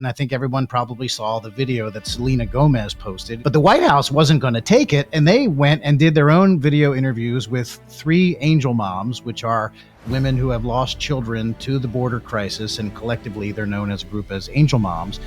And I think everyone probably saw the video that Selena Gomez posted. But the White House wasn't going to take it, and they went and did their own video interviews with 3 angel moms, which are women who have lost children to the border crisis, and collectively they're known as a group as angel moms.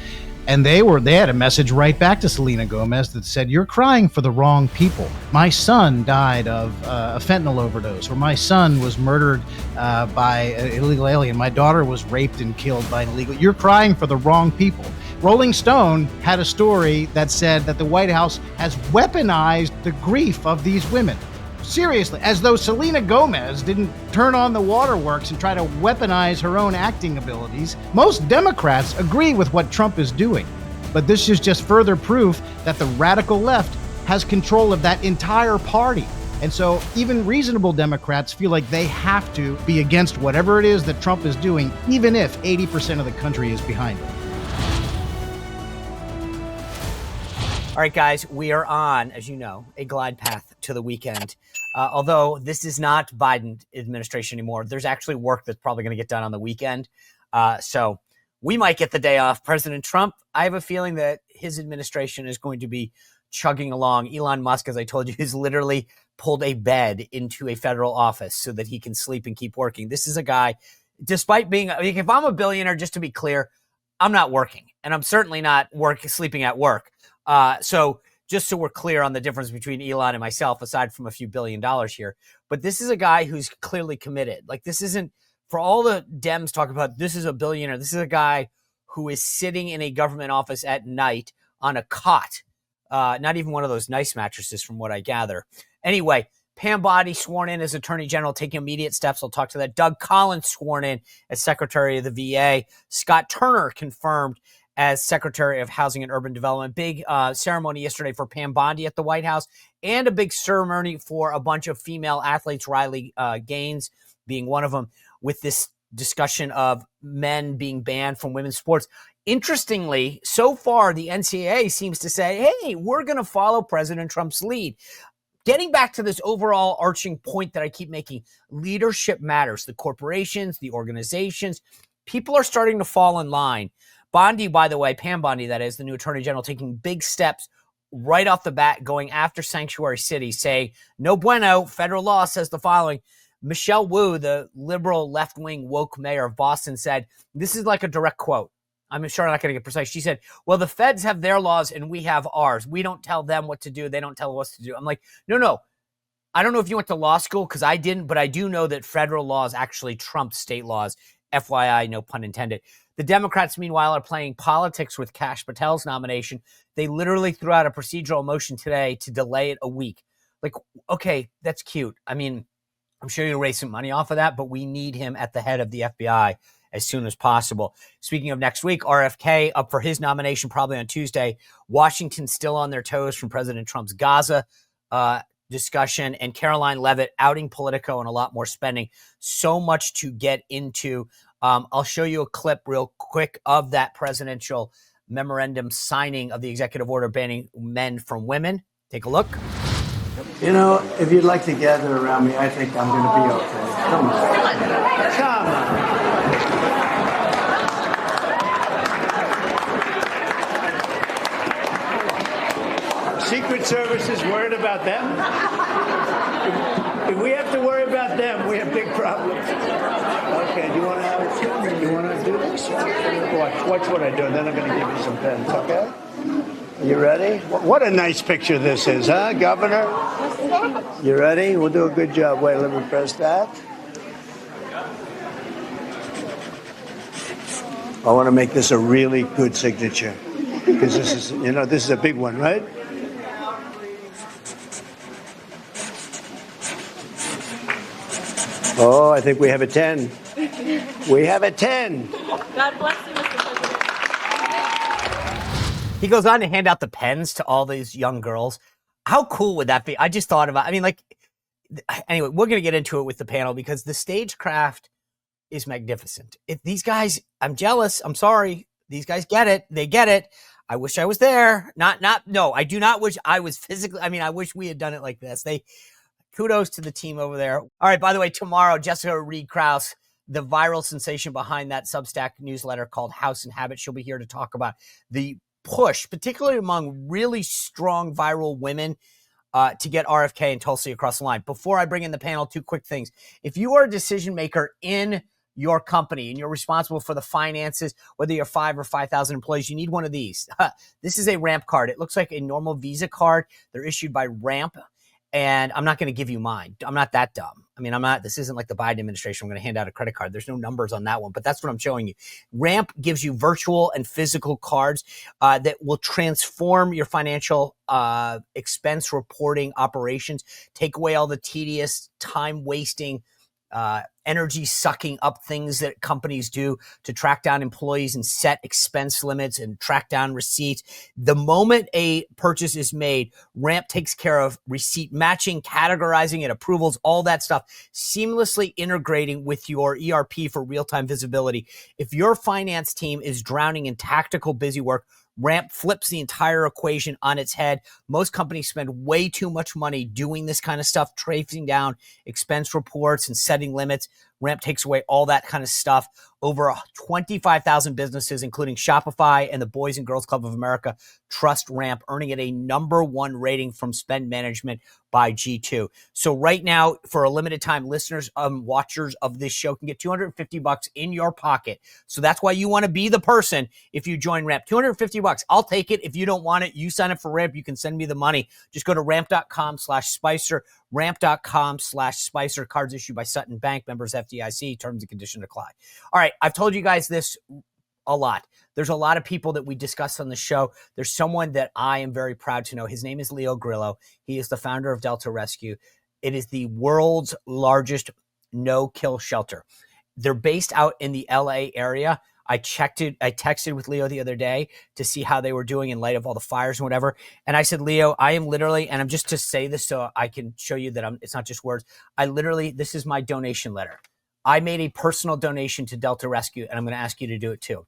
And they had a message right back to Selena Gomez that said, "You're crying for the wrong people. My son died of a fentanyl overdose, or my son was murdered by an illegal alien. My daughter was raped and killed by an illegal. You're crying for the wrong people." Rolling Stone had a story that said that the White House has weaponized the grief of these women. Seriously, as though Selena Gomez didn't turn on the waterworks and try to weaponize her own acting abilities. Most Democrats agree with what Trump is doing, but this is just further proof that the radical left has control of that entire party. And so even reasonable Democrats feel like they have to be against whatever it is that Trump is doing, even if 80% of the country is behind him. All right, guys, we are on, as you know, a glide path to the weekend. Although this is not Biden administration anymore, there's actually work that's probably going to get done on the weekend. So we might get the day off. President Trump, I have a feeling that his administration is going to be chugging along. Elon Musk, as I told you, has literally pulled a bed into a federal office so that he can sleep and keep working. This is a guy, despite being, if I'm a billionaire, just to be clear, I'm not working, and I'm certainly not sleeping at work. So just so we're clear on the difference between Elon and myself, aside from a few $1 billion here, but this is a guy who's clearly committed. Like, this isn't, for all the Dems talk about, this is a billionaire. This is a guy who is sitting in a government office at night on a cot. Not even one of those nice mattresses from what I gather. Anyway, Pam Bondi sworn in as Attorney General, taking immediate steps. I'll talk to that. Doug Collins sworn in as Secretary of the VA. Scott Turner confirmed as Secretary of Housing and Urban Development. Big ceremony yesterday for Pam Bondi at the White House, and a big ceremony for a bunch of female athletes, Reilly Gaines being one of them, with this discussion of men being banned from women's sports. Interestingly, so far, the NCAA seems to say, hey, we're going to follow President Trump's lead. Getting back to this overall arching point that I keep making, leadership matters. The corporations, the organizations, people are starting to fall in line. Bondi, by the way, Pam Bondi, that is, the new Attorney General, taking big steps right off the bat, going after sanctuary cities, saying, no bueno, federal law says the following. Michelle Wu, the liberal left-wing woke mayor of Boston, said, this is like a direct quote. I'm sure I'm not going to get precise. She said, well, the feds have their laws and we have ours. We don't tell them what to do. They don't tell us what to do. I'm like, no. I don't know if you went to law school, because I didn't, but I do know that federal laws actually trump state laws. FYI, no pun intended. The Democrats, meanwhile, are playing politics with Kash Patel's nomination. They literally threw out a procedural motion today to delay it a week. Like, okay, that's cute. I mean, I'm sure you'll raise some money off of that, but we need him at the head of the FBI as soon as possible. Speaking of next week, RFK up for his nomination probably on Tuesday. Washington still on their toes from President Trump's Gaza discussion, and Caroline Leavitt outing Politico and a lot more spending. So much to get into. I'll show you a clip real quick of that presidential memorandum signing of the executive order banning men from women. Take a look. You know, if you'd like to gather around me, I think I'm going to be okay. Come on. Come on. Secret Service is worried about them. If we have to worry about them, we have big problems. Okay, do you want to do this? Watch what I do, and then I'm going to give you some pens, okay? You ready? What a nice picture this is, huh, Governor? You ready? We'll do a good job. Wait, let me press that. I want to make this a really good signature, because this is a big one, right? Oh, I think we have a 10. We have a 10. God bless you, Mr. President. He goes on to hand out the pens to all these young girls. How cool would that be? I just thought about, anyway, we're going to get into it with the panel, because the stagecraft is magnificent. If these guys, I'm jealous. I'm sorry. These guys get it. They get it. I wish I was there. No, I do not wish I was physically. I wish we had done it like this. Kudos to the team over there. All right, by the way, tomorrow, Jessica Reed Krause, the viral sensation behind that Substack newsletter called House and Habit. She'll be here to talk about the push, particularly among really strong viral women, to get RFK and Tulsi across the line. Before I bring in the panel, two quick things. If you are a decision maker in your company and you're responsible for the finances, whether you're 5 or 5,000 employees, you need one of these. This is a Ramp card. It looks like a normal Visa card. They're issued by Ramp. And I'm not going to give you mine. I'm not that dumb. I mean, this isn't like the Biden administration. I'm going to hand out a credit card. There's no numbers on that one, but that's what I'm showing you. Ramp gives you virtual and physical cards that will transform your financial expense reporting operations, take away all the tedious, time-wasting, energy sucking up things that companies do to track down employees and set expense limits and track down receipts. The moment a purchase is made, Ramp takes care of receipt matching, categorizing it, approvals, all that stuff, seamlessly integrating with your ERP for real-time visibility. If your finance team is drowning in tactical busy work, Ramp flips the entire equation on its head. Most companies spend way too much money doing this kind of stuff, tracing down expense reports and setting limits. Ramp takes away all that kind of stuff. Over 25,000 businesses, including Shopify and the Boys and Girls Club of America, trust Ramp, earning it a #1 rating from Spend Management by G2. So right now, for a limited time, listeners, watchers of this show can get $250 in your pocket. So that's why you want to be the person if you join Ramp. $250. I'll take it. If you don't want it, you sign up for Ramp. You can send me the money. Just go to ramp.com/Spicer, ramp.com/Spicer. Cards issued by Sutton Bank, members FDIC, terms and conditions apply. All right. I've told you guys this a lot. There's a lot of people that we discuss on the show. There's someone that I am very proud to know. His name is Leo Grillo. He is the founder of Delta Rescue. It is the world's largest no-kill shelter. They're based out in the LA area. I texted with Leo the other day to see how they were doing in light of all the fires and whatever. And I said, Leo, I am literally, and I'm just to say this so I can show you that it's not just words. This is my donation letter. I made a personal donation to Delta Rescue, and I'm going to ask you to do it too.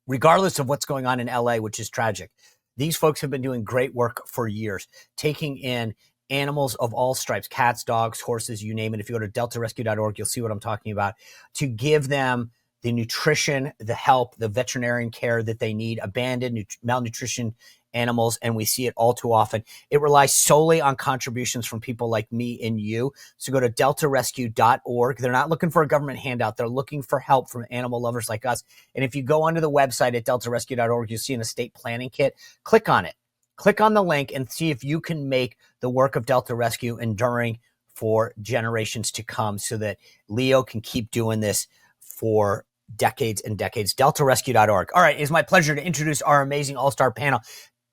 Regardless of what's going on in LA, which is tragic, these folks have been doing great work for years, taking in animals of all stripes, cats, dogs, horses, you name it. If you go to deltarescue.org, you'll see what I'm talking about, to give them the nutrition, the help, the veterinarian care that they need, abandoned malnutrition animals, and we see it all too often. It relies solely on contributions from people like me and you. So go to deltarescue.org. They're not looking for a government handout. They're looking for help from animal lovers like us. And if you go onto the website at deltarescue.org, you'll see an estate planning kit. Click on it. Click on the link and see if you can make the work of Delta Rescue enduring for generations to come so that Leo can keep doing this for decades and decades. DeltaRescue.org. All right, it's my pleasure to introduce our amazing all-star panel.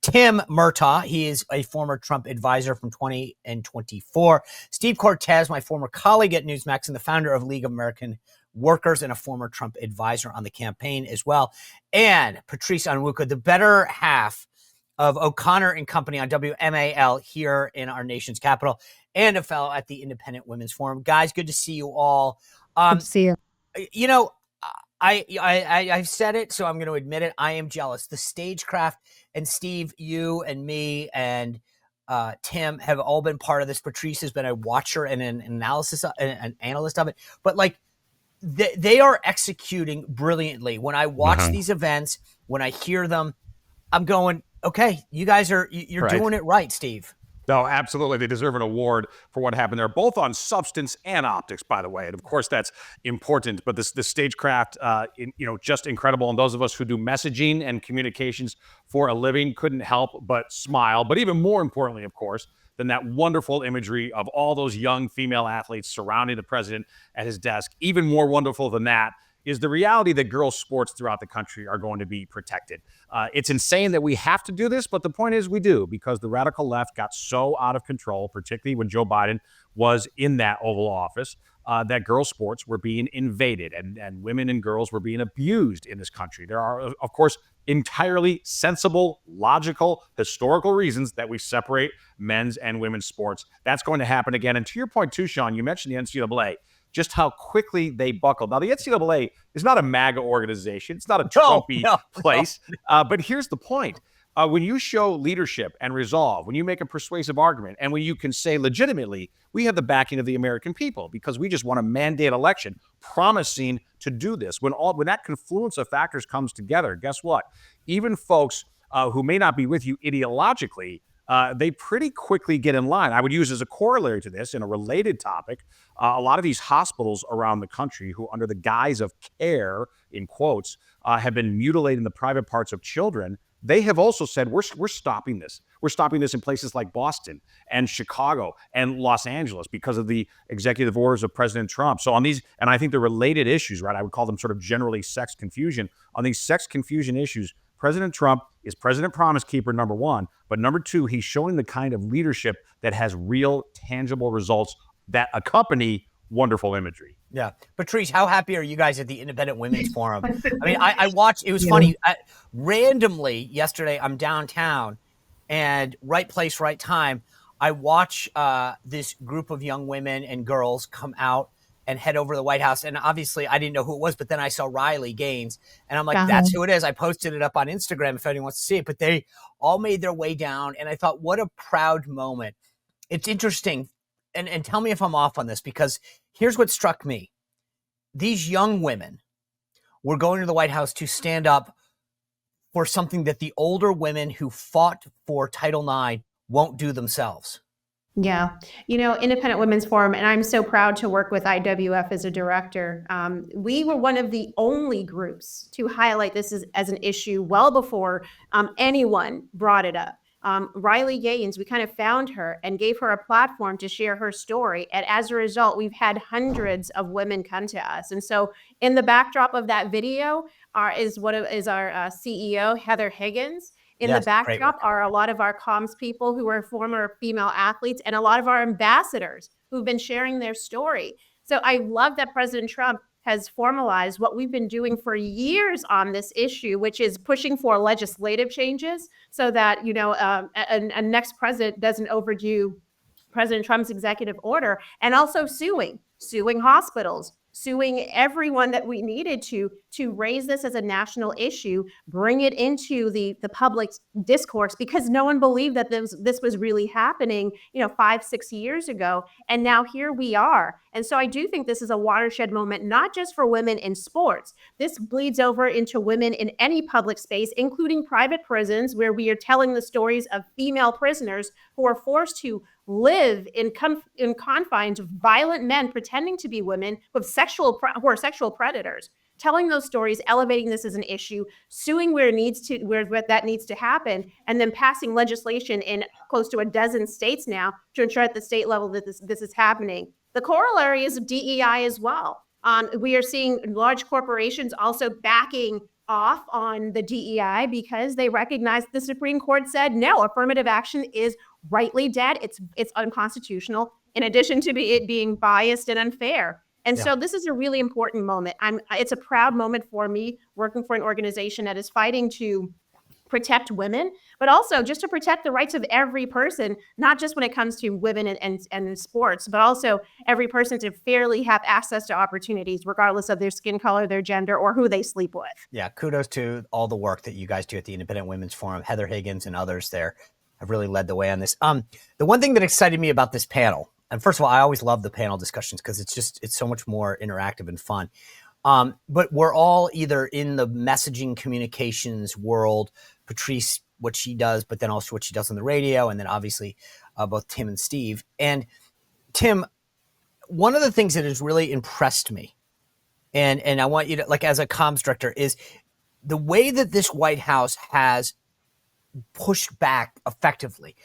Tim Murtaugh, he is a former Trump advisor from 20 and 24. Steve Cortez, my former colleague at Newsmax and the founder of League of American Workers and a former Trump advisor on the campaign as well. And Patrice Onwuka, the better half of O'Connor and Company on WMAL here in our nation's capital, and a fellow at the Independent Women's Forum. Guys, good to see you all. Good to see you. You know, I've said it, so I'm going to admit it. I am jealous. The stagecraft, and Steve, you and me and Tim have all been part of this. Patrice has been a watcher and an analyst of it. But like, they are executing brilliantly. When I watch these events, when I hear them, I'm going, okay, you guys you're doing it right, Steve. No, absolutely. They deserve an award for what happened there, both on substance and optics, by the way. And of course, that's important. But this stagecraft, just incredible. And those of us who do messaging and communications for a living couldn't help but smile. But even more importantly, of course, than that wonderful imagery of all those young female athletes surrounding the president at his desk. Even more wonderful than that is the reality that girls' sports throughout the country are going to be protected. It's insane that we have to do this, but the point is we do, because the radical left got so out of control, particularly when Joe Biden was in that Oval Office, that girls' sports were being invaded and women and girls were being abused in this country. There are, of course, entirely sensible, logical, historical reasons that we separate men's and women's sports. That's going to happen again. And to your point too, Sean, you mentioned the NCAA. Just how quickly they buckled. Now, the NCAA is not a MAGA organization. It's not a Trumpy place. But here's the point. When you show leadership and resolve, when you make a persuasive argument, and when you can say legitimately, we have the backing of the American people because we just want to mandate election, promising to do this. When that confluence of factors comes together, guess what? Even folks who may not be with you ideologically, they pretty quickly get in line. I would use as a corollary to this in a related topic, a lot of these hospitals around the country who, under the guise of care, in quotes, have been mutilating the private parts of children. They have also said, we're stopping this. We're stopping this in places like Boston and Chicago and Los Angeles because of the executive orders of President Trump. So on these, and I think the related issues, right, I would call them sort of generally sex confusion. On these sex confusion issues, President Trump is President Promise Keeper, number one. But number two, he's showing the kind of leadership that has real, tangible results that accompany wonderful imagery. Yeah. Patrice, how happy are you guys at the Independent Women's Forum? I mean, I watched, it was funny. Randomly yesterday, I'm downtown and right place, right time. I watch this group of young women and girls come out and head over to the White House. And obviously I didn't know who it was, but then I saw Reilly Gaines and I'm like, that's who it is. I posted it up on Instagram if anyone wants to see it, but they all made their way down. And I thought, what a proud moment. It's interesting. And tell me if I'm off on this, because here's what struck me. These young women were going to the White House to stand up for something that the older women who fought for Title IX won't do themselves. Yeah. You know, Independent Women's Forum, and I'm so proud to work with IWF as a director. We were one of the only groups to highlight this as an issue well before anyone brought it up. Reilly Gaines, we kind of found her and gave her a platform to share her story. And as a result, we've had hundreds of women come to us. And so in the backdrop of that video is our CEO, Heather Higgins. In the backdrop are a lot of our comms people who are former female athletes and a lot of our ambassadors who've been sharing their story. So I love that President Trump has formalized what we've been doing for years on this issue, which is pushing for legislative changes so that, you know, a next president doesn't overdo President Trump's executive order, and also suing hospitals, suing everyone that we needed to raise this as a national issue, bring it into the public discourse, because no one believed that this was really happening, 5-6 years ago. And now here we are. And so I do think this is a watershed moment, not just for women in sports. This bleeds over into women in any public space, including private prisons, where we are telling the stories of female prisoners who are forced to live in confines of violent men pretending to be women who are sexual predators. Telling those stories, elevating this as an issue, suing where that needs to happen, and then passing legislation in close to a dozen states now to ensure at the state level that this is happening. The corollary is DEI as well. We are seeing large corporations also backing off on the DEI because they recognize the Supreme Court said, no, affirmative action is rightly dead. It's unconstitutional, in addition to it being biased and unfair. And so this is a really important moment. It's a proud moment for me working for an organization that is fighting to protect women, but also just to protect the rights of every person, not just when it comes to women and sports, but also every person to fairly have access to opportunities, regardless of their skin color, their gender, or who they sleep with. Yeah, kudos to all the work that you guys do at the Independent Women's Forum. Heather Higgins and others there have really led the way on this. The one thing that excited me about this panel, and first of all, I always love the panel discussions because it's so much more interactive and fun. But we're all either in the messaging communications world, Patrice, what she does, but then also what she does on the radio, and then obviously both Tim and Steve. And Tim, one of the things that has really impressed me, and I want you to, like, as a comms director, is the way that this White House has pushed back effectively.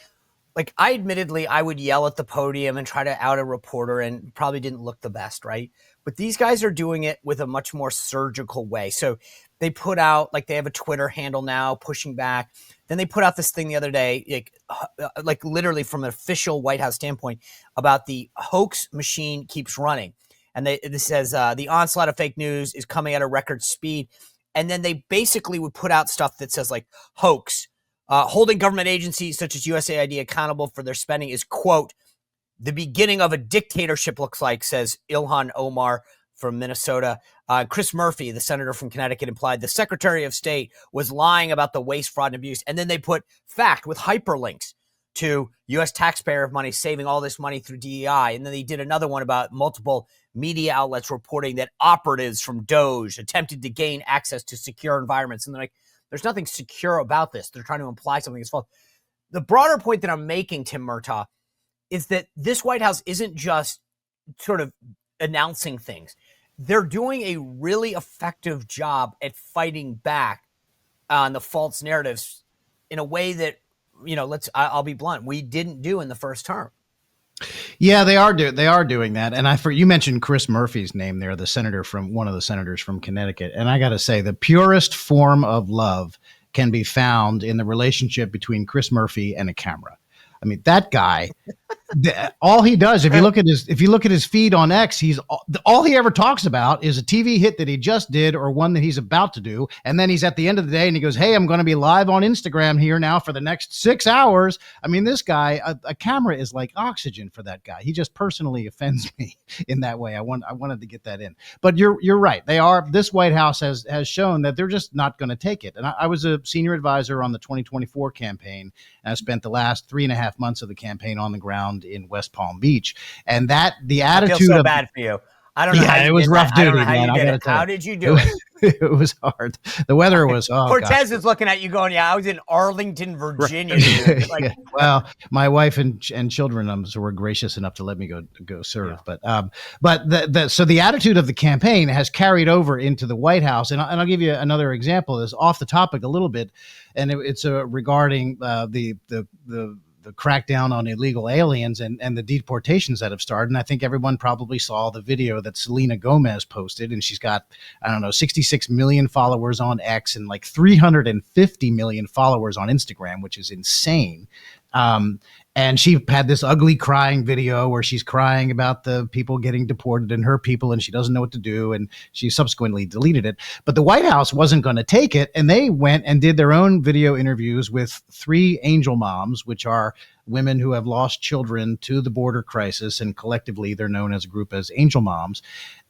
Like, I would yell at the podium and try to out a reporter and probably didn't look the best, right? But these guys are doing it with a much more surgical way. So they put out, like, they have a Twitter handle now pushing back. Then they put out this thing the other day, like literally from an official White House standpoint, about the hoax machine keeps running. And this says the onslaught of fake news is coming at a record speed. And then they basically would put out stuff that says, like, hoax. Holding government agencies such as USAID accountable for their spending is, quote, the beginning of a dictatorship looks like, says Ilhan Omar, from Minnesota. Chris Murphy, the senator from Connecticut, implied the Secretary of State was lying about the waste, fraud, and abuse. And then they put fact with hyperlinks to U.S. taxpayer money, saving all this money through DEI. And then they did another one about multiple media outlets reporting that operatives from DOGE attempted to gain access to secure environments. And they're like, there's nothing secure about this. They're trying to imply something is false. The broader point that I'm making, Tim Murtaugh, is that this White House isn't just sort of announcing things. They're doing a really effective job at fighting back on the false narratives in a way that, I'll be blunt, we didn't do in the first term. Yeah, they are doing that. And you mentioned Chris Murphy's name there, one of the senators from Connecticut. And I got to say, the purest form of love can be found in the relationship between Chris Murphy and a camera. I mean, that guy, all he does, if you look at his feed on X, all he ever talks about is a TV hit that he just did or one that he's about to do. And then he's at the end of the day and he goes, hey, I'm going to be live on Instagram here now for the next 6 hours. I mean, this guy, a camera is like oxygen for that guy. He just personally offends me in that way. I wanted to get that in. But you're right. This White House has shown that they're just not going to take it. And I was a senior advisor on the 2024 campaign. And I spent the last 3.5 months of the campaign on the ground in West Palm Beach. And the attitude, I feel so bad for you. I don't know. Yeah, it was rough duty, man. How did you do it? It was hard. The weather was. Cortez is looking at you, going, "Yeah, I was in Arlington, Virginia." Yeah. Well, my wife and children were gracious enough to let me go serve. Yeah. But so the attitude of the campaign has carried over into the White House, and I'll give you another example. That's off the topic a little bit, and it's regarding the crackdown on illegal aliens and the deportations that have started. And I think everyone probably saw the video that Selena Gomez posted, and she's got, 66 million followers on X and like 350 million followers on Instagram, which is insane. And she had this ugly crying video where she's crying about the people getting deported and her people, and she doesn't know what to do. And she subsequently deleted it. But the White House wasn't going to take it. And they went and did their own video interviews with 3 angel moms, which are women who have lost children to the border crisis. And collectively, they're known as a group as angel moms.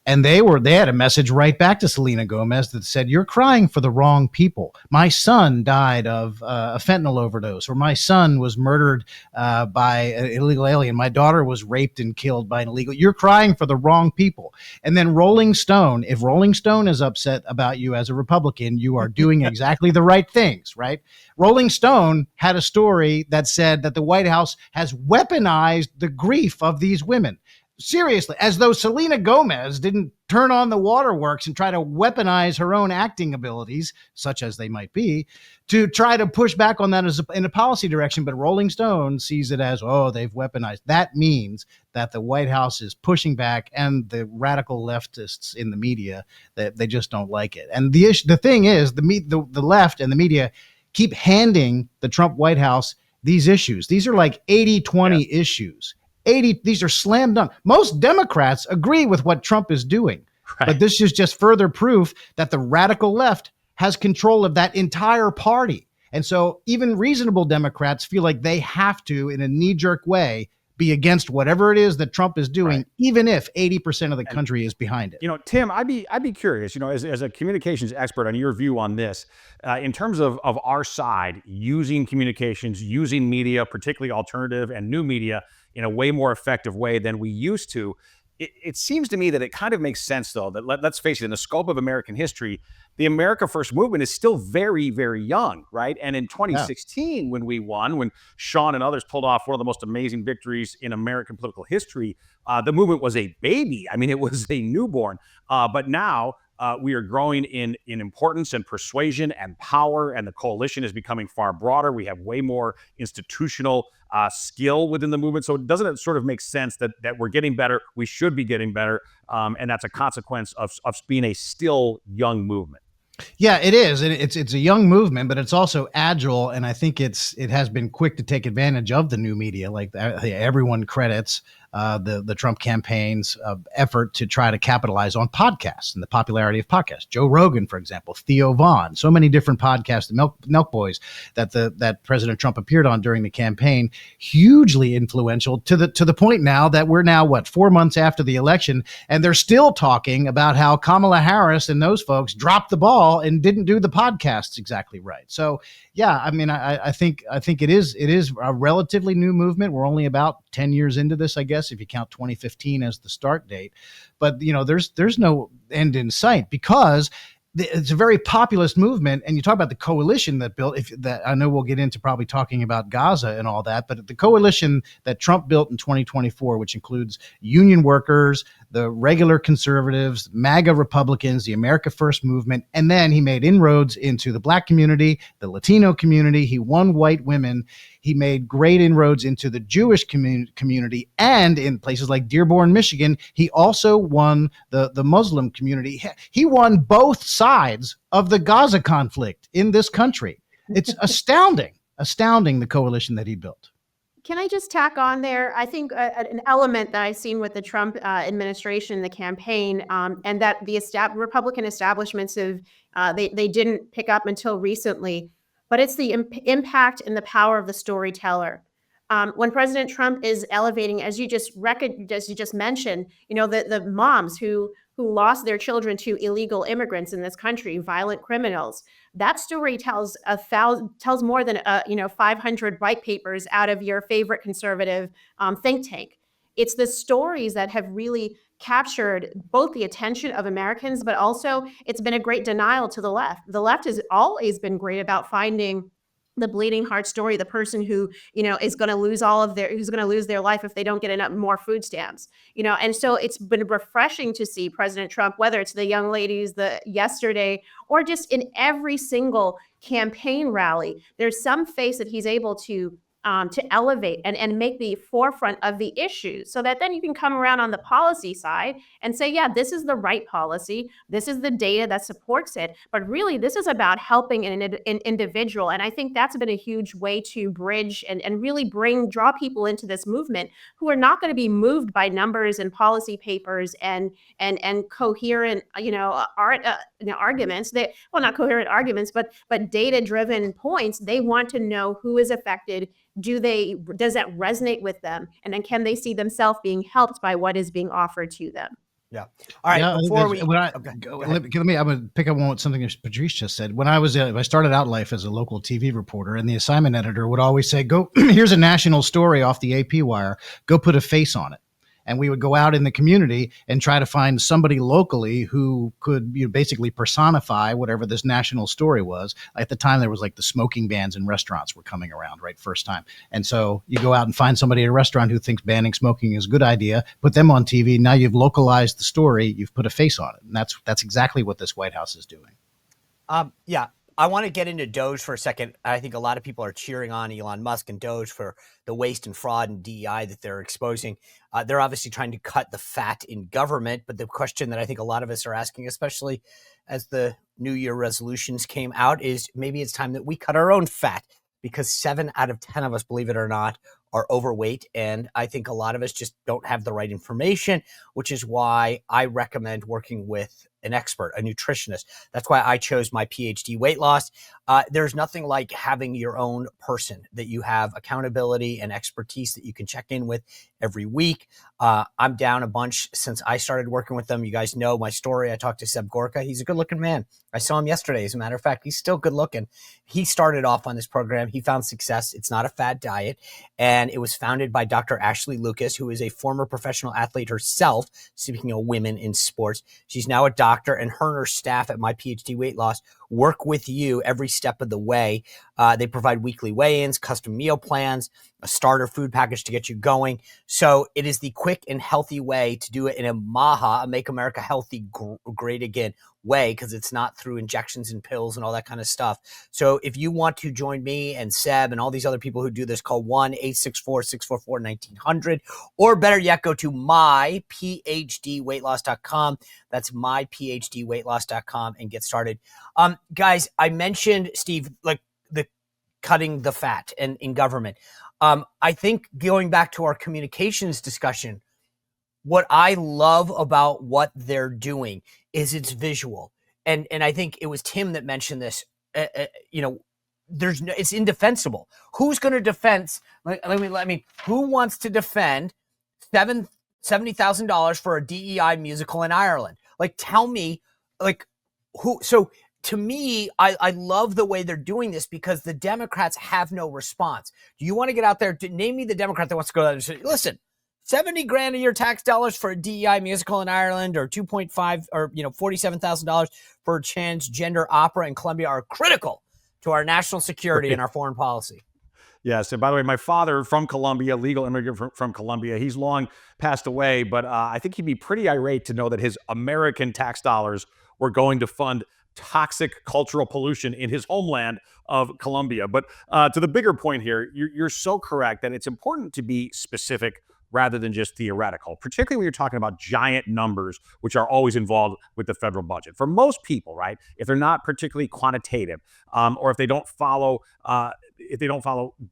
And they had a message right back to Selena Gomez that said, you're crying for the wrong people. My son died of a fentanyl overdose, or my son was murdered by an illegal alien. My daughter was raped and killed by an illegal. You're crying for the wrong people. And then Rolling Stone, if Rolling Stone is upset about you as a Republican, you are doing exactly the right things, right? Rolling Stone had a story that said that the White House has weaponized the grief of these women. Seriously, as though Selena Gomez didn't turn on the waterworks and try to weaponize her own acting abilities, such as they might be, to try to push back on that in a policy direction. But Rolling Stone sees it as, they've weaponized. That means that the White House is pushing back, and the radical leftists in the media, that they just don't like it. And the thing is, the left and the media keep handing the Trump White House these issues. These are like 80-20 issues. These are slam dunk. Most Democrats agree with what Trump is doing, right. But this is just further proof that the radical left has control of that entire party. And so even reasonable Democrats feel like they have to, in a knee-jerk way, be against whatever it is that Trump is doing, right, even if 80% of the country is behind it. Tim, I'd be curious, as a communications expert, on your view on this, in terms of our side using communications, using media, particularly alternative and new media, in a way more effective way than we used to. It seems to me that it kind of makes sense, though, that let's face it, in the scope of American history, the America First movement is still very, very young, right? And in 2016, when we won, when Sean and others pulled off one of the most amazing victories in American political history, the movement was a baby. I mean, it was a newborn. But now we are growing in importance and persuasion and power, and the coalition is becoming far broader. We have way more institutional skill within the movement. So doesn't it sort of make sense that we're getting better? We should be getting better. And that's a consequence of being a still young movement. Yeah, it is. It's a young movement, but it's also agile. And I think it has been quick to take advantage of the new media. Like everyone credits the Trump campaign's effort to try to capitalize on podcasts and the popularity of podcasts. Joe Rogan, for example, Theo Vaughn, so many different podcasts, the Milk Boys that President Trump appeared on during the campaign, hugely influential to the point now that we're now 4 months after the election, and they're still talking about how Kamala Harris and those folks dropped the ball and didn't do the podcasts exactly right. So yeah, I mean, I think it is a relatively new movement. We're only about 10 years into this, I guess, if you count 2015 as the start date. But there's no end in sight because it's a very populist movement. And you talk about the coalition that built, that I know we'll get into probably talking about Gaza and all that, but the coalition that Trump built in 2024, which includes union workers, the regular conservatives, MAGA Republicans, the America First movement, and then he made inroads into the Black community, the Latino community. He won white women. He made great inroads into the Jewish community, and in places like Dearborn, Michigan, he also won the Muslim community. He won both sides of the Gaza conflict in this country. It's astounding the coalition that he built. Can I just tack on there? I think an element that I've seen with the Trump administration, the campaign, and that the Republican establishments they didn't pick up until recently, but it's the impact and the power of the storyteller. When President Trump is elevating, as you just mentioned, the moms who lost their children to illegal immigrants in this country, violent criminals. That story tells more than 500 white papers out of your favorite conservative think tank. It's the stories that have really captured both the attention of Americans, but also it's been a great denial to the left. The left has always been great about finding the bleeding heart story, the person who, is going to lose who's going to lose their life if they don't get enough more food stamps, and so it's been refreshing to see President Trump, whether it's the young ladies yesterday or just in every single campaign rally, there's some face that he's able to elevate and make the forefront of the issues so that then you can come around on the policy side and say, yeah, this is the right policy. This is the data that supports it. But really, this is about helping an individual. And I think that's been a huge way to bridge and really draw people into this movement who are not going to be moved by numbers and policy papers and coherent, arguments. Not coherent arguments, but data-driven points. They want to know who is affected. Does that resonate with them? And then can they see themselves being helped by what is being offered to them? Yeah. All right. Yeah, before I'm going to pick up on something that Patrice just said. When I started out life as a local TV reporter, and the assignment editor would always say, "Go, here's a national story off the AP wire. Go put a face on it." And we would go out in the community and try to find somebody locally who could basically personify whatever this national story was. At the time, there was like the smoking bans in restaurants were coming around, right? First time. And so you go out and find somebody at a restaurant who thinks banning smoking is a good idea, put them on TV. Now you've localized the story. You've put a face on it. And that's exactly what this White House is doing. Yeah. I want to get into DOGE for a second. I think a lot of people are cheering on Elon Musk and DOGE for the waste and fraud and DEI that they're exposing. They're obviously trying to cut the fat in government. But the question that I think a lot of us are asking, especially as the New Year resolutions came out, is maybe it's time that we cut our own fat, because 7 out of 10 of us, believe it or not, are overweight. And I think a lot of us just don't have the right information, which is why I recommend working with an expert, a nutritionist. That's why I chose my PhD weight loss. There's nothing like having your own person that you have accountability and expertise that you can check in with every week. I'm down a bunch since I started working with them. You guys know my story. I talked to Seb Gorka. He's a good looking man. I saw him yesterday. As a matter of fact, he's still good looking. He started off on this program. He found success. It's not a fad diet. And it was founded by Dr. Ashley Lucas, who is a former professional athlete herself, speaking of women in sports. She's now a doctor, and her and her staff at My PhD Weight Loss work with you every step of the way. They provide weekly weigh-ins, custom meal plans, a starter food package to get you going. So it is the quick and healthy way to do it in a MAHA, a Make America Healthy Great Again way, because it's not through injections and pills and all that kind of stuff. So if you want to join me and Seb and all these other people who do this, call 1-864-644-1900, or better yet, go to myphdweightloss.com. That's myphdweightloss.com and get started. Guys, I mentioned, Steve, like cutting the fat in government. I think going back to our communications discussion, what I love about what they're doing is it's visual. And I think it was Tim that mentioned this, it's indefensible. Who's going to defend? Who wants to defend $70,000 for a DEI musical in Ireland? Like, tell me, like, who? So to me, I love the way they're doing this because the Democrats have no response. Do you want to get out there? Name me the Democrat that wants to go out and say, listen, 70 grand of your tax dollars for a DEI musical in Ireland, or 2.5 or $47,000 for a transgender opera in Colombia are critical to our national security and our foreign policy. Yes. And by the way, my father from Colombia, legal immigrant from Colombia, he's long passed away, but I think he'd be pretty irate to know that his American tax dollars were going to fund toxic cultural pollution in his homeland of Colombia. But to the bigger point here, you're so correct that it's important to be specific rather than just theoretical, particularly when you're talking about giant numbers, which are always involved with the federal budget. For most people, right, if they're not particularly quantitative, or if they don't follow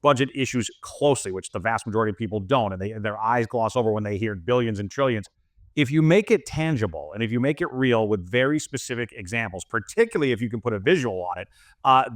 budget issues closely, which the vast majority of people don't, and their eyes gloss over when they hear billions and trillions. If you make it tangible and if you make it real with very specific examples, particularly if you can put a visual on it,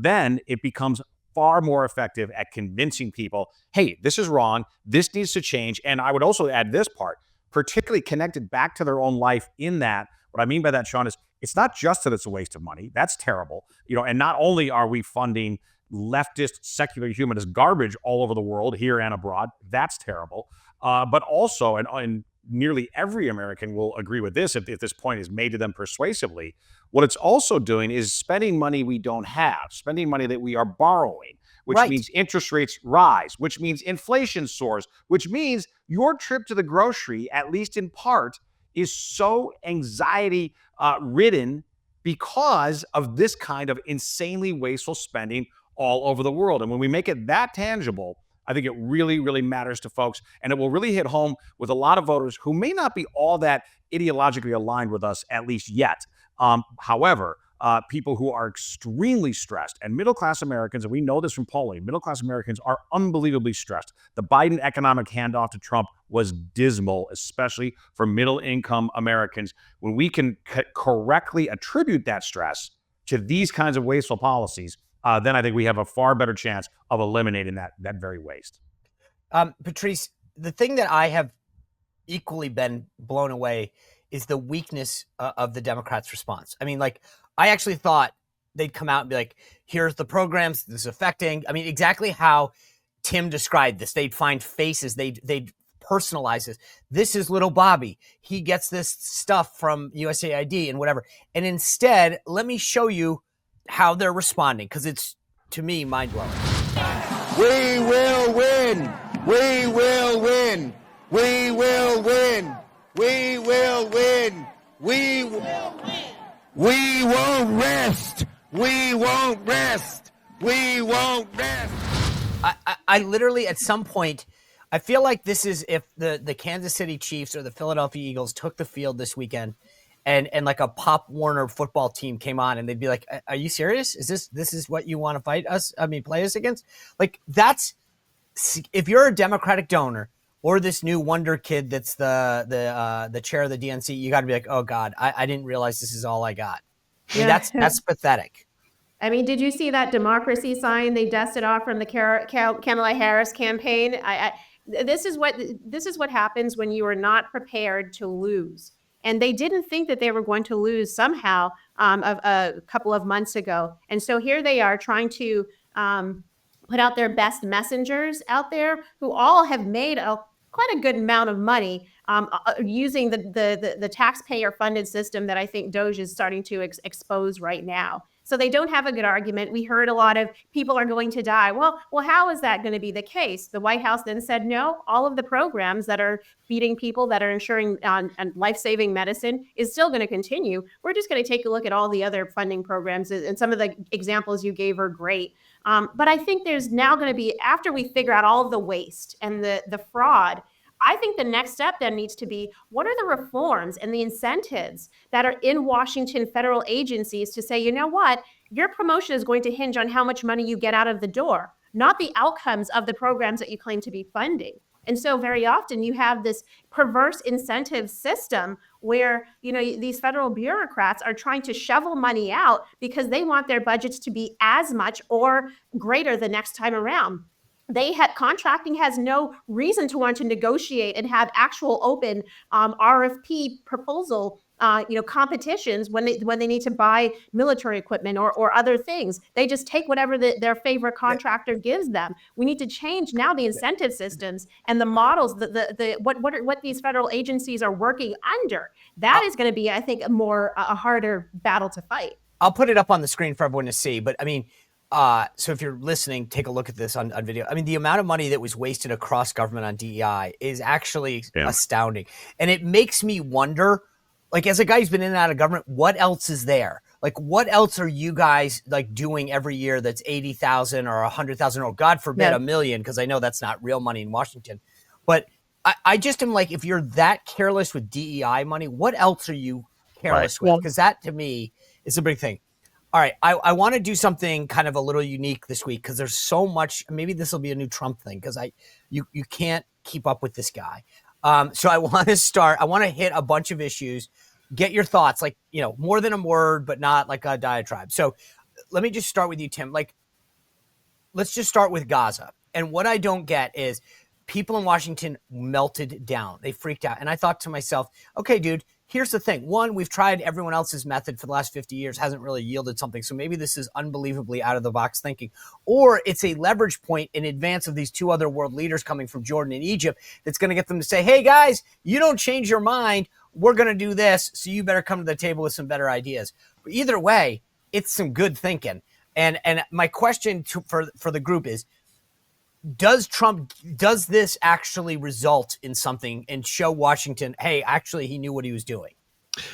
then it becomes far more effective at convincing people, hey, this is wrong, this needs to change. And I would also add this part, particularly connected back to their own life in that. What I mean by that, Sean, is it's not just that it's a waste of money. That's terrible. And not only are we funding leftist, secular humanist garbage all over the world, here and abroad, that's terrible. But also, and nearly every American will agree with this if this point is made to them persuasively, what it's also doing is spending money we don't have, spending money that we are borrowing, which means interest rates rise, which means inflation soars, which means your trip to the grocery, at least in part, is so anxiety ridden because of this kind of insanely wasteful spending all over the world. And when we make it that tangible, I think it really, really matters to folks, and it will really hit home with a lot of voters who may not be all that ideologically aligned with us, at least yet. However, people who are extremely stressed, and middle-class Americans, and we know this from polling, middle-class Americans are unbelievably stressed. The Biden economic handoff to Trump was dismal, especially for middle-income Americans. When we can correctly attribute that stress to these kinds of wasteful policies, then I think we have a far better chance of eliminating that very waste. Patrice, the thing that I have equally been blown away is the weakness of the Democrats' response. I mean, like, I actually thought they'd come out and be like, here's the programs this is affecting. I mean, exactly how Tim described this. They'd find faces. They'd personalize this. This is little Bobby. He gets this stuff from USAID and whatever. And instead, let me show you how they're responding, because it's, to me, mind-blowing. We will win. We will win. We will win. We will win. We will win. We won't rest. We won't rest. We won't rest. I literally, at some point, I feel like this is if the Kansas City Chiefs or the Philadelphia Eagles took the field this weekend and like a Pop Warner football team came on and they'd be like, are you serious? This is what you want to play us against? Like, that's, if you're a Democratic donor or this new wonder kid that's the chair of the DNC, you got to be like, oh God, I didn't realize this is all I got. I mean, that's pathetic. I mean, did you see that democracy sign they dusted off from the Kamala Harris campaign? This is what happens when you are not prepared to lose. And they didn't think that they were going to lose somehow a couple of months ago. And so here they are trying to put out their best messengers out there who all have made quite a good amount of money using the taxpayer-funded system that I think DOGE is starting to expose right now. So they don't have a good argument. We heard a lot of people are going to die. Well, how is that going to be the case? The White House then said, no, all of the programs that are feeding people, that are ensuring life-saving medicine is still going to continue. We're just going to take a look at all the other funding programs, and some of the examples you gave are great. But I think there's now going to be, after we figure out all of the waste and the fraud, I think the next step then needs to be, what are the reforms and the incentives that are in Washington federal agencies to say, you know what, your promotion is going to hinge on how much money you get out of the door, not the outcomes of the programs that you claim to be funding. And so very often you have this perverse incentive system where, these federal bureaucrats are trying to shovel money out because they want their budgets to be as much or greater the next time around. Contracting has no reason to want to negotiate and have actual open RFP proposal competitions when they need to buy military equipment or other things. They just take whatever their favorite contractor gives them. We need to change now the incentive systems and the models, what these federal agencies are working under. That is going to be, I think, a harder battle to fight. I'll put it up on the screen for everyone to see, but I mean, so if you're listening, take a look at this on video. I mean, the amount of money that was wasted across government on DEI is actually astounding. And it makes me wonder, like, as a guy who's been in and out of government, what else is there? Like, what else are you guys doing every year that's 80,000 or 100,000 or God forbid $1 million? Because I know that's not real money in Washington. But I just am like, if you're that careless with DEI money, what else are you careless with? Because that to me is a big thing. All right, I want to do something kind of a little unique this week because there's so much. Maybe this will be a new Trump thing because you can't keep up with this guy. So I want to start. I want to hit a bunch of issues, get your thoughts, more than a word, but not like a diatribe. So let me just start with you, Tim. Let's just start with Gaza. And what I don't get is people in Washington melted down. They freaked out. And I thought to myself, okay, dude, here's the thing. One, we've tried everyone else's method for the last 50 years, hasn't really yielded something. So maybe this is unbelievably out of the box thinking. Or it's a leverage point in advance of these two other world leaders coming from Jordan and Egypt that's going to get them to say, hey, guys, you don't change your mind. We're going to do this. So you better come to the table with some better ideas. But either way, it's some good thinking. And my question for the group is, does this actually result in something and show Washington, hey, actually he knew what he was doing?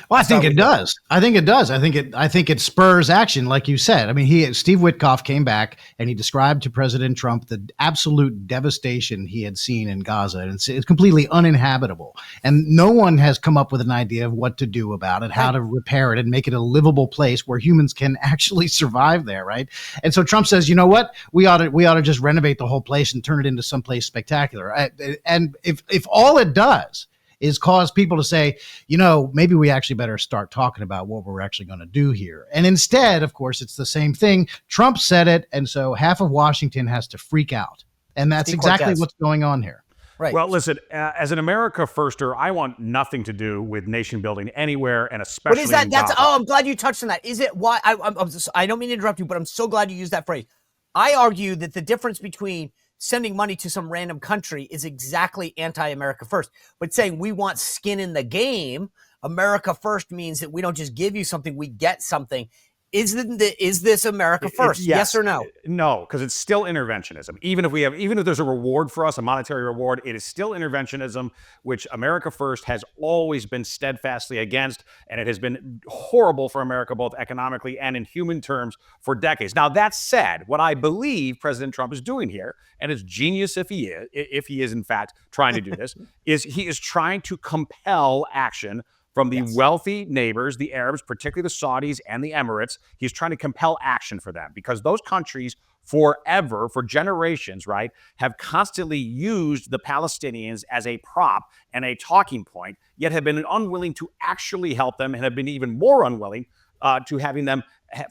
Well, I think it does. I think it spurs action, like you said. I mean, Steve Witkoff came back and he described to President Trump the absolute devastation he had seen in Gaza. And it's completely uninhabitable. And no one has come up with an idea of what to do about it, how to repair it and make it a livable place where humans can actually survive there, right? And so Trump says, you know what? We ought to just renovate the whole place and turn it into someplace spectacular. And if all it does is cause people to say, maybe we actually better start talking about what we're actually going to do here. And instead, of course, it's the same thing. Trump said it, and so half of Washington has to freak out. And that's exactly what's going on here. Right. Well, listen, as an America firster, I want nothing to do with nation building anywhere, and especially What is that? in Gaza. I'm glad you touched on that. Is it why? I don't mean to interrupt you, but I'm so glad you used that phrase. I argue that the difference between sending money to some random country is exactly anti-America first. But saying we want skin in the game, America first means that we don't just give you something, we get something. Is this America first? Yes or no? No, because it's still interventionism. Even if there's a reward for us, a monetary reward, it is still interventionism, which America first has always been steadfastly against, and it has been horrible for America both economically and in human terms for decades. Now, that said, what I believe President Trump is doing here, and it's genius if he is in fact trying to do this, is he is trying to compel action from the wealthy neighbors, the Arabs, particularly the Saudis and the Emirates. He's trying to compel action for them because those countries forever, for generations, right, have constantly used the Palestinians as a prop and a talking point, yet have been unwilling to actually help them and have been even more unwilling to having them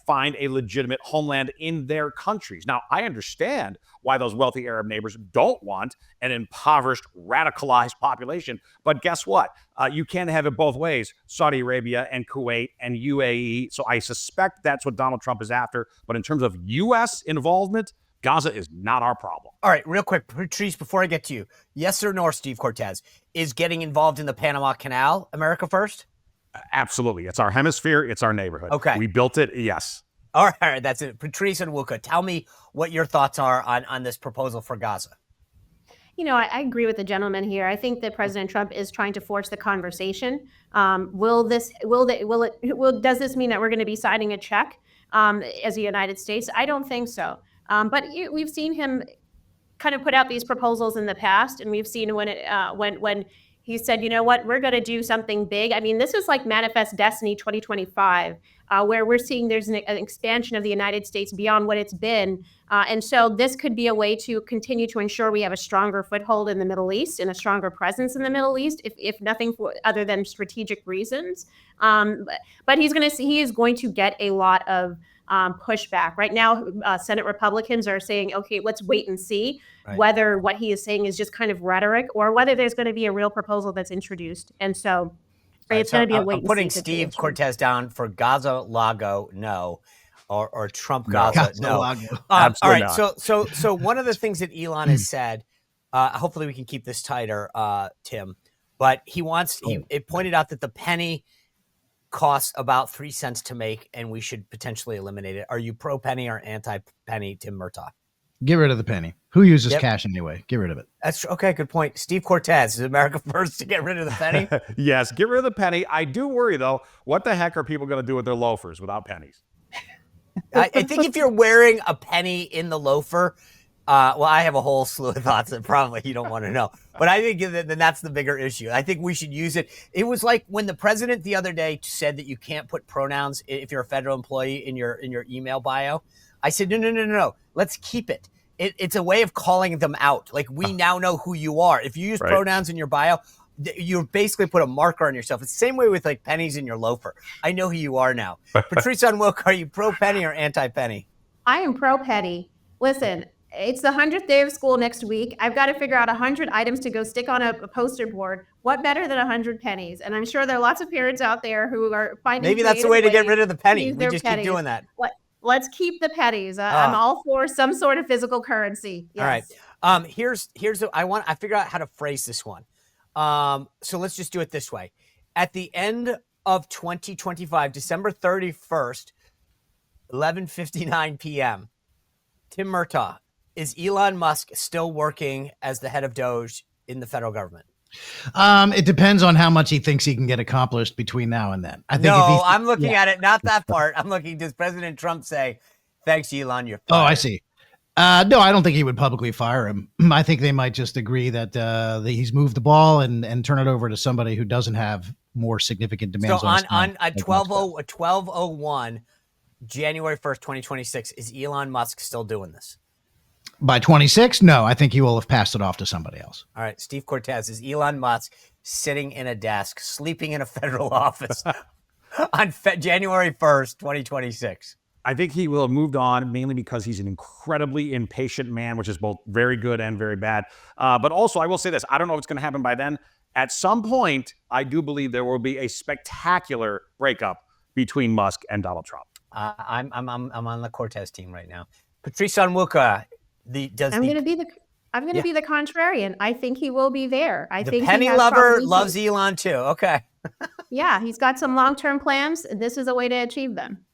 find a legitimate homeland in their countries. Now, I understand why those wealthy Arab neighbors don't want an impoverished, radicalized population. But guess what? You can't have it both ways, Saudi Arabia and Kuwait and UAE. So I suspect that's what Donald Trump is after. But in terms of U.S. involvement, Gaza is not our problem. All right, real quick, Patrice, before I get to you, yes or no, Steve Cortez, is getting involved in the Panama Canal America first? Absolutely. It's our hemisphere. It's our neighborhood. Okay. We built it. Yes. All right. That's it. Patrice and Wuka, tell me what your thoughts are on this proposal for Gaza. I agree with the gentleman here. I think that President Trump is trying to force the conversation. Does this mean that we're going to be signing a check as the United States? I don't think so. But we've seen him kind of put out these proposals in the past, and we've seen when he said, you know what, we're going to do something big. I mean, this is like Manifest Destiny 2025. where we're seeing there's an expansion of the United States beyond what it's been. And so this could be a way to continue to ensure we have a stronger foothold in the Middle East and a stronger presence in the Middle East, if nothing other than strategic reasons. But he is going to get a lot of pushback. Right now, Senate Republicans are saying, okay, let's wait and see whether what he is saying is just kind of rhetoric or whether there's going to be a real proposal that's introduced. And so it's going to be a wait and see. I'm putting Steve Cortez down for Gaza Lago, no. Or Trump Gaza, no. All right, not. So one of the things that Elon has said, hopefully we can keep this tighter, Tim, but he pointed out that the penny costs about 3 cents to make, and we should potentially eliminate it. Are you pro penny or anti penny, Tim Murtaugh? Get rid of the penny. Who uses cash anyway? Get rid of it. That's okay. Good point. Steve Cortez, is America first to get rid of the penny? Yes, get rid of the penny. I do worry though. What the heck are people going to do with their loafers without pennies? I think if you're wearing a penny in the loafer, well, I have a whole slew of thoughts that probably you don't want to know. But I think then that's the bigger issue. I think we should use it. It was like when the president the other day said that you can't put pronouns if you're a federal employee in your email bio. I said, no. Let's keep it. It's a way of calling them out. Like, we now know who you are. If you use pronouns in your bio, you basically put a marker on yourself. It's the same way with like pennies in your loafer. I know who you are now. Patrice Unwilk, are you pro penny or anti penny? I am pro penny. Listen, it's the 100th day of school next week. I've got to figure out 100 items to go stick on a poster board. What better than 100 pennies? And I'm sure there are lots of parents out there who are finding maybe that's the way to get rid of the penny. We just keep doing that. Let's keep the pennies. I'm all for some sort of physical currency. Yes. All right. Here's I figure out how to phrase this one. So let's just do it this way. At the end of 2025, December 31st, 11:59 p.m., Tim Murtaugh, is Elon Musk still working as the head of DOGE in the federal government? It depends on how much he thinks he can get accomplished between now and then. I'm looking at it, not that part. I'm looking, does President Trump say, thanks, Elon, you're fired? Oh, I see. No, I don't think he would publicly fire him. I think they might just agree that he's moved the ball and turn it over to somebody who doesn't have more significant demands. So on 12:01, January 1st, 2026, is Elon Musk still doing this? By 26, no, I think he will have passed it off to somebody else. All right, Steve Cortez, is Elon Musk sitting in a desk, sleeping in a federal office on January 1st, 2026? I think he will have moved on, mainly because he's an incredibly impatient man, which is both very good and very bad. But also, I will say this, I don't know if it's going to happen by then. At some point, I do believe there will be a spectacular breakup between Musk and Donald Trump. I'm on the Cortez team right now. Patrice Onwuka, I'm going to be the contrarian. I think he will be there. I think penny lover loves Elon too. Okay. Yeah, he's got some long-term plans. This is a way to achieve them.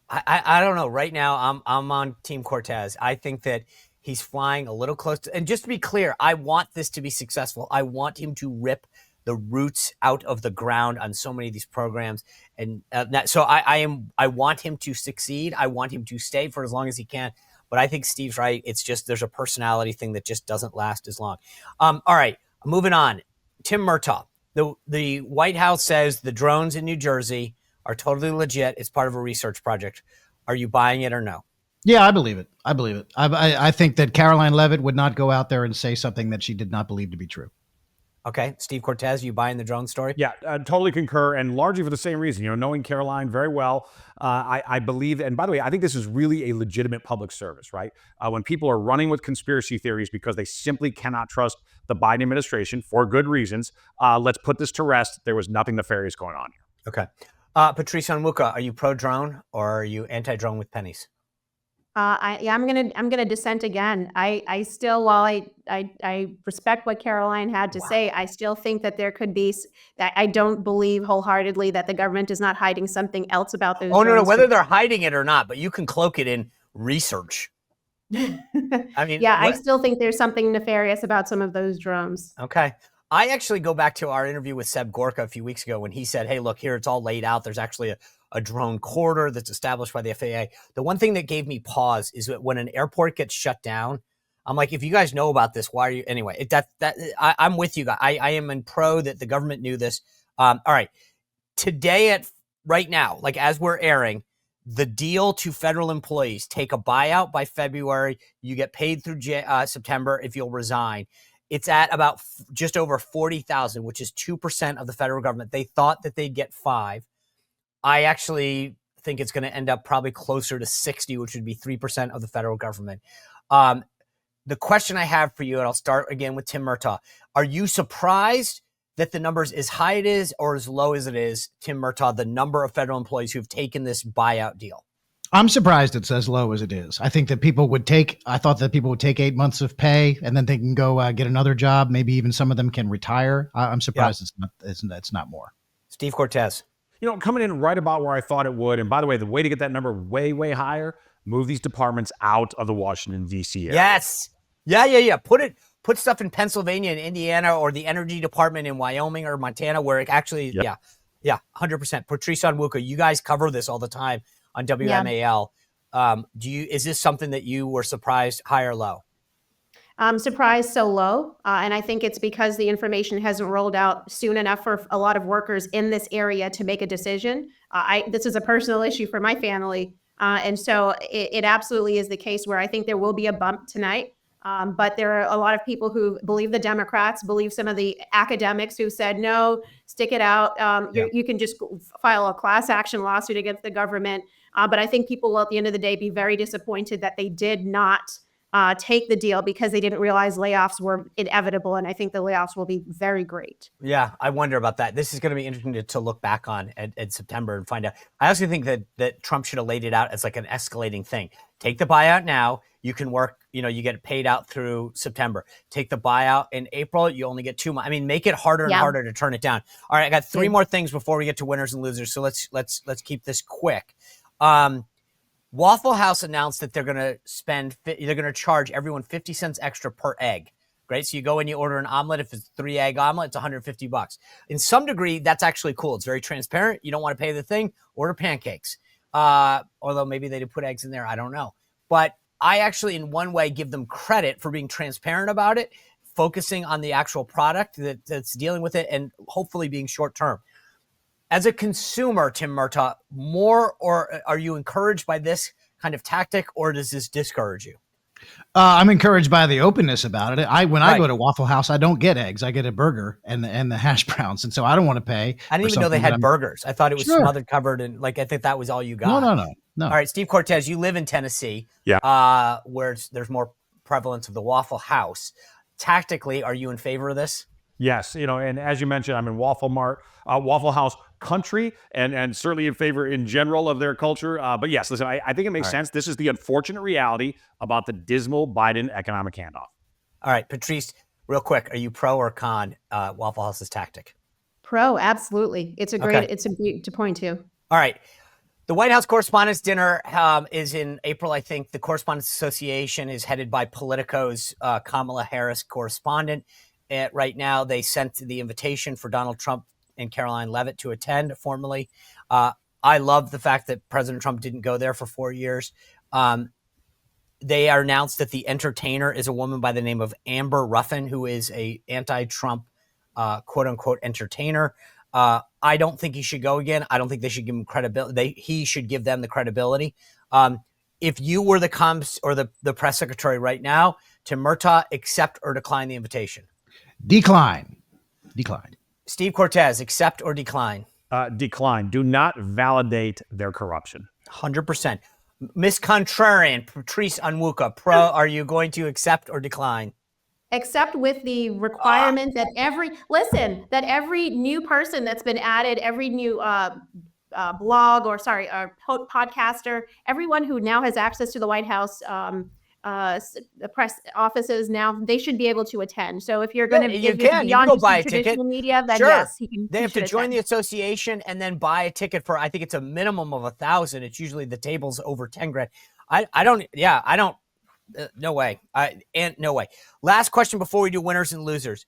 I don't know. Right now, I'm on Team Cortez. I think that he's flying a little close to, and just to be clear, I want this to be successful. I want him to rip the roots out of the ground on so many of these programs, and so I want him to succeed. I want him to stay for as long as he can. But I think Steve's right. It's just there's a personality thing that just doesn't last as long. All right, moving on. Tim Murtaugh. The White House says the drones in New Jersey are totally legit. It's part of a research project. Are you buying it or no? Yeah, I believe it. I think that Caroline Leavitt would not go out there and say something that she did not believe to be true. Okay. Steve Cortez, you buying the drone story? Yeah, totally concur, and largely for the same reason. Knowing Caroline very well, I believe, and by the way, I think this is really a legitimate public service, right? When people are running with conspiracy theories because they simply cannot trust the Biden administration for good reasons, let's put this to rest. There was nothing nefarious going on here. Okay. Patrice Onwuka, are you pro-drone or are you anti-drone with pennies? I'm gonna dissent again. I still, while I respect what Caroline had to say, I still think that there could be that. I don't believe wholeheartedly that the government is not hiding something else about those. Oh no, whether they're hiding it or not, but you can cloak it in research. I mean, yeah, I still think there's something nefarious about some of those drones. Okay. I actually go back to our interview with Seb Gorka a few weeks ago when he said, hey, look, here, it's all laid out. There's actually a drone corridor that's established by the FAA. The one thing that gave me pause is that when an airport gets shut down, I'm like, if you guys know about this, why are you anyway? I'm with you guys. I am in pro that the government knew this. All right. Today at right now, like as we're airing, the deal to federal employees, take a buyout by February, you get paid through September if you'll resign. It's at about just over 40,000, which is 2% of the federal government. They thought that they'd get 5. I actually think it's going to end up probably closer to 60, which would be 3% of the federal government. The question I have for you, and I'll start again with Tim Murtaugh. Are you surprised that the number is as high it is or as low as it is, Tim Murtaugh, the number of federal employees who've taken this buyout deal? I'm surprised it's as low as it is. I think that I thought that people would take 8 months of pay and then they can go get another job. Maybe even some of them can retire. I'm surprised it's not more. Steve Cortez. Coming in right about where I thought it would. And by the way, the way to get that number way, way higher, move these departments out of the Washington, D.C. area. Yes. Yeah. Put stuff in Pennsylvania and Indiana, or the energy department in Wyoming or Montana, where it actually, 100%. Patrice Onwuka, you guys cover this all the time on WMAL. Is this something that you were surprised high or low? I'm surprised so low. And I think it's because the information hasn't rolled out soon enough for a lot of workers in this area to make a decision. This is a personal issue for my family. And so it absolutely is the case where I think there will be a bump tonight. But there are a lot of people who believe the Democrats, believe some of the academics who said, no, stick it out. You can just file a class action lawsuit against the government. But I think people will, at the end of the day, be very disappointed that they did not take the deal because they didn't realize layoffs were inevitable. And I think the layoffs will be very great. Yeah, I wonder about that. This is going to be interesting to look back on at September and find out. I also think that Trump should have laid it out as like an escalating thing. Take the buyout now. You can work, you get paid out through September. Take the buyout in April. You only get 2 months. I mean, make it harder and harder to turn it down. All right, I got 3 more things before we get to winners and losers. So let's keep this quick. Waffle House announced that they're going to charge everyone 50 cents extra per egg. Great. So you go and you order an omelet. If it's 3 egg omelet, it's $150. In some degree, that's actually cool. It's very transparent. You don't want to pay the thing, order pancakes. Although maybe they did put eggs in there. I don't know. But I actually, in one way, give them credit for being transparent about it, focusing on the actual product that's dealing with it, and hopefully being short term. As a consumer, Tim Murtaugh, more or are you encouraged by this kind of tactic, or does this discourage you? I'm encouraged by the openness about it. I go to Waffle House, I don't get eggs. I get a burger and the hash browns. And so I don't want to pay. I didn't even know they had burgers. I thought it was smothered, covered, and I think that was all you got. No. All right, Steve Cortez, you live in Tennessee, where there's more prevalence of the Waffle House. Tactically, are you in favor of this? Yes, and as you mentioned, I'm in Waffle House country, and certainly in favor in general of their culture. But yes, listen, I think it makes sense. This is the unfortunate reality about the dismal Biden economic handoff. All right, Patrice, real quick, are you pro or con Waffle House's tactic? Pro, absolutely. It's a great to point to. All right. The White House Correspondents' Dinner is in April, I think. The Correspondents Association is headed by Politico's Kamala Harris correspondent. Right now, they sent the invitation for Donald Trump and Caroline Leavitt to attend formally. I love the fact that President Trump didn't go there for 4 years. They announced that the entertainer is a woman by the name of Amber Ruffin, who is a anti-Trump, quote unquote, entertainer. I don't think he should go again. I don't think they should give him credibility. He should give them the credibility. If you were the comms or the press secretary right now, Tim Murtaugh, accept or decline the invitation? Decline. Steve Cortez, accept or decline? Decline. Do not validate their corruption. 100%. Miss Contrarian, Patrice Onwuka, are you going to accept or decline? Except with the requirement that every new person that's been added, every new podcaster, everyone who now has access to the White House the press offices now, they should be able to attend. So if you're going to go buy a ticket. Media, then yes, they have to join the association and then buy a ticket for, I think it's a minimum of $1,000. It's usually the table's over 10 grand. No way. No way. Last question before we do winners and losers.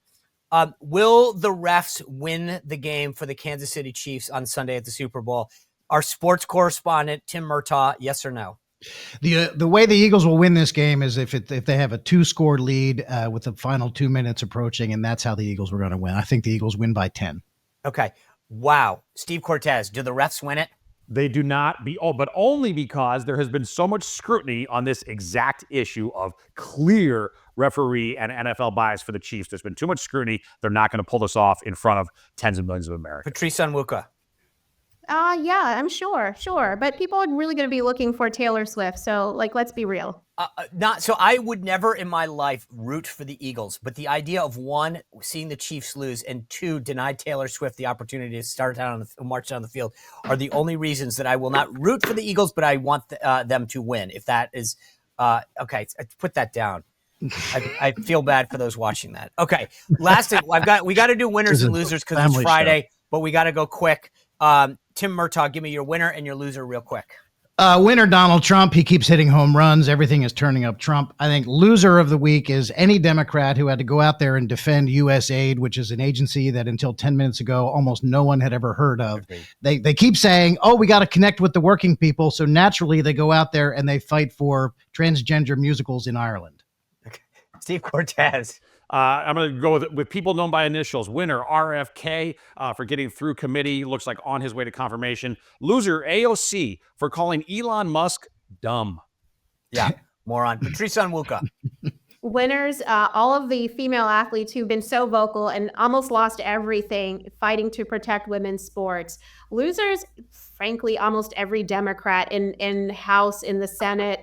Will the refs win the game for the Kansas City Chiefs on Sunday at the Super Bowl? Our sports correspondent, Tim Murtaugh, yes or no? The way the Eagles will win this game is if they have a 2-score lead with the final 2 minutes approaching, and that's how the Eagles were going to win. I think the Eagles win by 10. Okay. Wow. Steve Cortez, do the refs win it? They do not but only because there has been so much scrutiny on this exact issue of clear referee and NFL bias for the Chiefs. There's been too much scrutiny. They're not going to pull this off in front of tens of millions of Americans. Patrice Onwuka. Yeah, I'm sure. But people are really going to be looking for Taylor Swift. So, let's be real. So I would never in my life root for the Eagles, but the idea of one, seeing the Chiefs lose, and two, deny Taylor Swift the opportunity to start down march down the field are the only reasons that I will not root for the Eagles, but I want them to win. If that is okay, put that down. I feel bad for those watching that. Okay, last thing we got to do winners and losers because it's Friday, but we got to go quick. Tim Murtaugh, give me your winner and your loser real quick. Winner, Donald Trump. He keeps hitting home runs. Everything is turning up Trump. I think loser of the week is any Democrat who had to go out there and defend USAID, which is an agency that until 10 minutes ago, almost no one had ever heard of. They keep saying, oh, we got to connect with the working people. So naturally they go out there and they fight for transgender musicals in Ireland. Okay. Steve Cortez. I'm going to go with people known by initials. Winner, RFK, for getting through committee. Looks like on his way to confirmation. Loser, AOC, for calling Elon Musk dumb. Yeah, moron. Patrice Onwuka. Winners, all of the female athletes who've been so vocal and almost lost everything fighting to protect women's sports. Losers, frankly, almost every Democrat in House, in the Senate,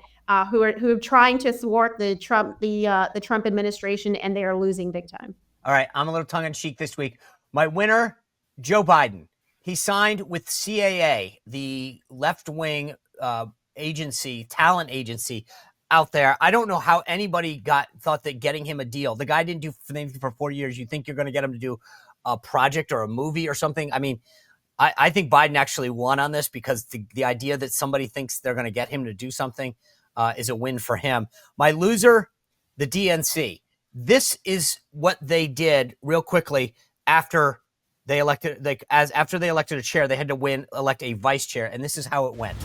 who are trying to thwart the Trump administration, and they are losing big time. All right, I'm a little tongue-in-cheek this week. My winner, Joe Biden. He signed with CAA, the left-wing talent agency out there. I don't know how anybody thought that getting him a deal. The guy didn't do anything for 4 years. You think you're going to get him to do a project or a movie or something? I mean, I think Biden actually won on this because the idea that somebody thinks they're going to get him to do something is a win for him. My loser, the DNC. This is what they did real quickly after they elected, after they elected a chair, they had to elect a vice chair, and this is how it went.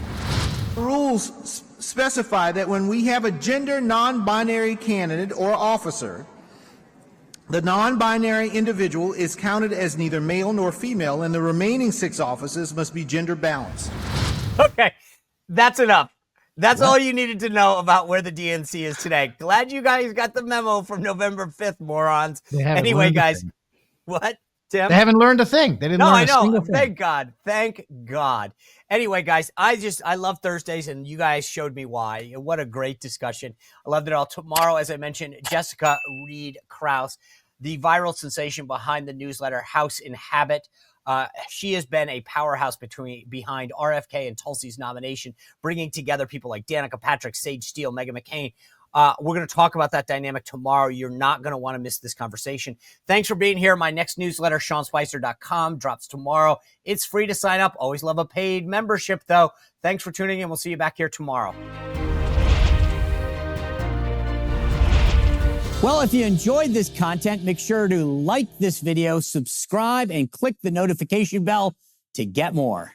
Rules specify that when we have a gender non-binary candidate or officer, the non-binary individual is counted as neither male nor female, and the remaining 6 offices must be gender balanced. Okay, that's enough. That's all you needed to know about where the DNC is today. Glad you guys got the memo from November 5th, morons. Anyway, guys, what, Tim? They haven't learned a thing. They didn't learn a single thing. Thank God. Thank God. Anyway, guys, I love Thursdays, and you guys showed me why. What a great discussion. I loved it all. Tomorrow, as I mentioned, Jessica Reed Krause, the viral sensation behind the newsletter House in Habit. She has been a powerhouse behind RFK and Tulsi's nomination, bringing together people like Danica Patrick, Sage Steele, Meghan McCain. We're going to talk about that dynamic tomorrow. You're not going to want to miss this conversation. Thanks for being here. My next newsletter, SeanSpicer.com, drops tomorrow. It's free to sign up. Always love a paid membership, though. Thanks for tuning in. We'll see you back here tomorrow. Well, if you enjoyed this content, make sure to like this video, subscribe, and click the notification bell to get more.